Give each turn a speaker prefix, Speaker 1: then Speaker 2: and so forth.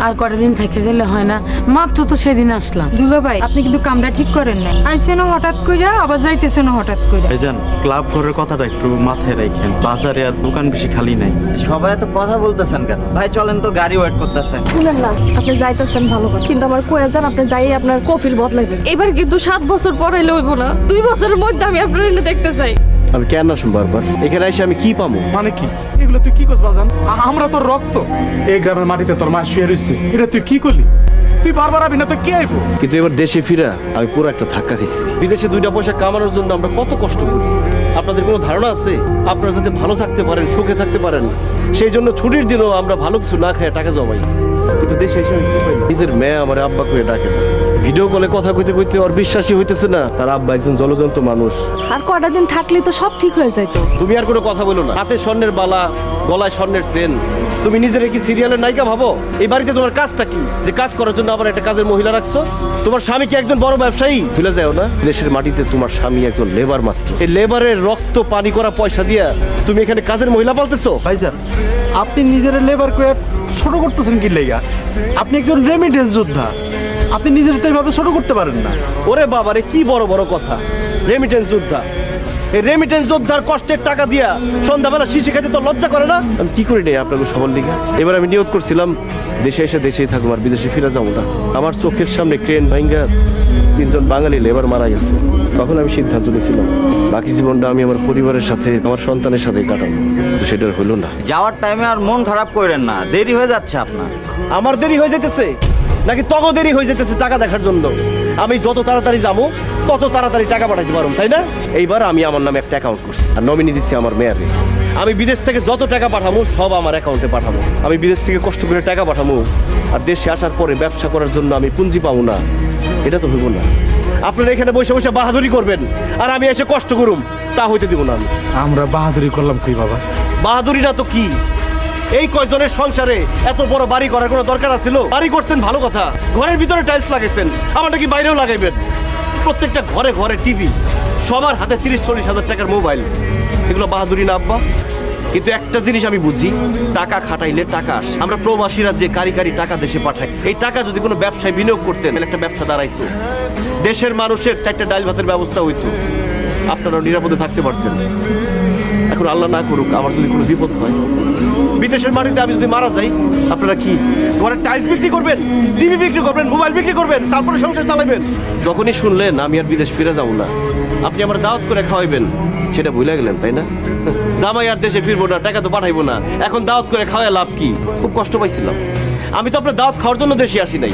Speaker 1: আর কটা দিন থেকে গেলে হয় না? মাত্র তো সেদিন আসলাম।
Speaker 2: দুলা ভাই, আপনি কিন্তু কামটা ঠিক করেন না। আইছেন হঠাৎ কইরা, আবার যাইতেছেন হঠাৎ কইরা।
Speaker 3: ভাইজান, ক্লাব ঘরের কথাটা একটু মাথায় রাখেন। বাজারে আর দোকান বেশি খালি নাই।
Speaker 4: সবাই এত কথা বলতেছেন কেন? ভাই চলেন তো, গাড়ি ওয়েট করতেছেন।
Speaker 5: শুনেন না, আপনি যাইতেছেন ভালো কথা, কিন্তু আমার কয়ে যান আপনি যাই আপনার কফিল বদলাইবে। এবার কিন্তু 7 বছর পরে লইব না, 2 বছরের মধ্যে আমি আপনার এনে দেখতে চাই।
Speaker 6: আমি কেন আসুন বারবার? এখানে এসে আমি কি পাবো?
Speaker 7: মানে কি এগুলো তুই কি করছ বাজান? আমরা তোর রক্ত, এই গ্রামের মাটিতে তোর মা শুয়ে রয়েছে, এটা তুই কি করলি? তুই বারবার আবি না তো কে আইবো?
Speaker 6: কিন্তু এবার দেশে ফিরা আমি পুরো একটা ধাক্কা খাইছি। বিদেশে 2টা পয়সা কামানোর জন্য আমরা কত কষ্ট করি। আপনাদের কোনো ধারণা আছে? আপনারা যাতে ভালো থাকতে পারেন, সুখে থাকতে পারেন, সেই জন্য ছুটির দিনও আমরা ভালো কিছু না খাই টাকা জমাই। কিন্তু দেশে এসে আমি কি পাই? নিজের মেয়ে আমার আব্বা করে ডাকে না। ভিডিও কলে কথা কইতে কইতে ওর বিশ্বাসই হইতেছে না তার আব্বা একজন জলজন্ত মানুষ।
Speaker 5: আর কটা দিন থাকলে তো সব ঠিক হয়ে যাইতো।
Speaker 6: তুমি আর কোনো কথা বলো না। হাতে স্বর্ণের বালা, গলায় স্বর্ণের চেন। তুমি নিজের কি সিরিয়ালের নায়িকা ভাবো? এই বাড়িতে তোমার কাজটা কি যে কাজ করার জন্য আবার একটা কাজের মহিলা রাখছো? তোমার স্বামী কি একজন বড় ব্যবসায়ী? ভুলে যাও না, দেশের মাটিতে তোমার স্বামী একজন লেবার মাত্র। এই লেবারের রক্ত পানি করা পয়সা দিয়া তুমি এখানে কাজের মহিলা পালতেছো?
Speaker 3: ভাইজান, আপনি নিজের লেবার করে ছোট করতেছেন কি লেগা? আপনি একজন রেমিটেন্স যোদ্ধা, আপনি নিজের তো এইভাবে ছোট করতে পারেন না।
Speaker 6: ওরে বাবারে, কি বড় বড় কথা! রেমিটেন্স যোদ্ধা, এই রেমিটেন্স যোদ্ধার কষ্টের টাকা দিয়া সন্ধ্যাবেলা শিশি খেতে তো লজ্জা করে না? আমি কি করি নাই আপনাকে সবল দিকে? এবার আমি নিয়োগ করছিলাম দেশে এসে দেশেই থাকবো, আর বিদেশে ফিরে যাবো না। আমার চোখের সামনে ক্রেন ভাঙ্গা 3 জন বাঙালি লেবার মারা গেছে। তখন আমি সিদ্ধান্ত নিয়েছিলাম বাকি জীবনটা আমি আমার পরিবারের সাথে, আমার সন্তানের সাথে কাটাবো। তো সেটা হলো না।
Speaker 4: যাওয়ার টাইমে আর মন খারাপ করেন না, দেরি হয়ে যাচ্ছে আপনার।
Speaker 6: আমার দেরি হয়ে যেতেছে নাকি তগো দেরি হয়ে যেতেছে টাকা দেখার জন্য? আমি যত তাড়াতাড়ি যাবো তত তাড়াতাড়ি টাকা পাঠাইতে পারবো, তাই না? এইবার আমি আমার নামে একটা অ্যাকাউন্ট করছি আর নমিনি দিচ্ছি আমার মেয়ারে। আমি বিদেশ থেকে যত টাকা পাঠাবো সব আমার অ্যাকাউন্টে পাঠাবো। আমি বিদেশ থেকে কষ্ট করে টাকা পাঠাবো, আর দেশে আসার পরে ব্যবসা করার জন্য আমি পুঁজি পাবো না। এটা তো হইব না। আপনারা এখানে বসে বসে বাহাদুরি করবেন আর আমি এসে কষ্ট করুম, তা হইতে দিব না আমি।
Speaker 7: আমরা বাহাদুরি করলাম কি বাবা?
Speaker 6: বাহাদুরি না তো কি? এই কয়জনের সংসারে এত বড় বাড়ি করার কোনো দরকার আছিল? বাড়ি করছেন ভালো কথা, ঘরের ভিতরে টাইলস লাগাইছেন, আমার নাকি বাইরেও লাগাইবেন। প্রত্যেকটা ঘরে ঘরে টিভি, সবার হাতে 30-40 হাজার টাকার মোবাইল। এগুলো বাহাদুরি না আব্বা? কিন্তু একটা জিনিস আমি বুঝি, টাকা খাটাইলে টাকা আসে। আমরা প্রবাসীরা যে কারি কারি টাকা দেশে পাঠাই, এই টাকা যদি কোনো ব্যবসায় বিনিয়োগ করতেন তাহলে একটা ব্যবসা দাঁড়াইতো, দেশের মানুষের 4টা ডাল ভাতের ব্যবস্থা হইতো, আপনারাও নিরাপদে থাকতে পারতেন। এখন আল্লাহ না করুক আমার যদি কোনো বিপদ হয়, বিদেশের মাটিতে আমি যদি মারা যাই, আপনারা কি ঘরের টাইলস বিক্রি করবেন, টিভি বিক্রি করবেন, মোবাইল বিক্রি করবেন, তারপরে সংসার চালাবেন? যখনই শুনলেন আমি আর বিদেশ ফিরে যাবো না, আপনি আমার দাওয়াত করে খাওয়াইবেন, সেটা ভুলে গেলেন, তাই না? জামাই আর দেশে ফিরবো না, টাকা তো পাঠাইবো না, এখন দাওয়াত করে খাওয়ায় লাভ কি? খুব কষ্ট পাইছিলাম। আমি তো আপনার দাওয়াত খাওয়ার জন্য দেশে আসি নাই।